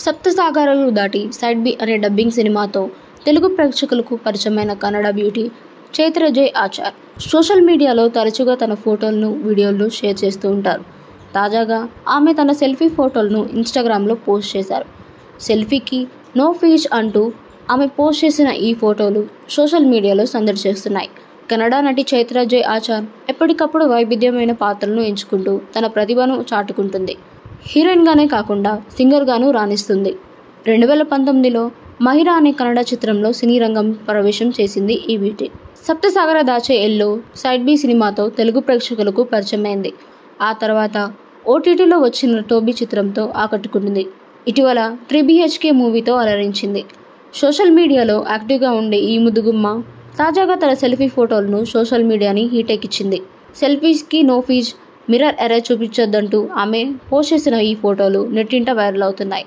సప్తసాగరాలు దాటి side B అనే dubbing సినిమాతో తెలుగు ప్రేక్షకులకు పరిచయమైన కన్నడ బ్యూటీ చైత్ర జై ఆచార్ సోషల్ మీడియాలో తరచుగా తన ఫోటోలను వీడియోలను షేర్ చేస్తూ ఉంటారు. తాజాగా ఆమె తన సెల్ఫీ ఫోటోలను ఇన్స్టాగ్రామ్లో పోస్ట్ చేశారు. సెల్ఫీకి నో ఫీజ్ అంటూ ఆమె పోస్ట్ చేసిన ఈ ఫోటోలు సోషల్ మీడియాలో సందడి చేస్తున్నాయి. కన్నడ నటి చైత్ర జై ఆచార్ ఎప్పటికప్పుడు వైవిధ్యమైన పాత్రలను ఎంచుకుంటూ తన ప్రతిభను చాటుకుంటుంది. హీరోయిన్గానే కాకుండా సింగర్గానూ రాణిస్తుంది. 2019లో మహిరా అనే కన్నడ చిత్రంలో సినీ రంగం ప్రవేశం చేసింది ఈ బ్యూటీ. సప్తసాగర దాచే ఎల్లో సైడ్ బి సినిమాతో తెలుగు ప్రేక్షకులకు పరిచయమైంది. ఆ తర్వాత ఓటీటీలో వచ్చిన టోబీ చిత్రంతో ఆకట్టుకుంటుంది. ఇటీవల 3BHK మూవీతో అలరించింది. సోషల్ మీడియాలో యాక్టివ్గా ఉండే ఈ ముద్దుగుమ్మ తాజాగా తన సెల్ఫీ ఫోటోలను సోషల్ మీడియాని హీటెక్కించింది. సెల్ఫీస్కి నో ఫీజ్, మిర్రర్ ఎరే చూపించొద్దంటూ ఆమె పోస్ట్ చేసిన ఈ ఫోటోలు నెట్టింట వైరల్ అవుతున్నాయి.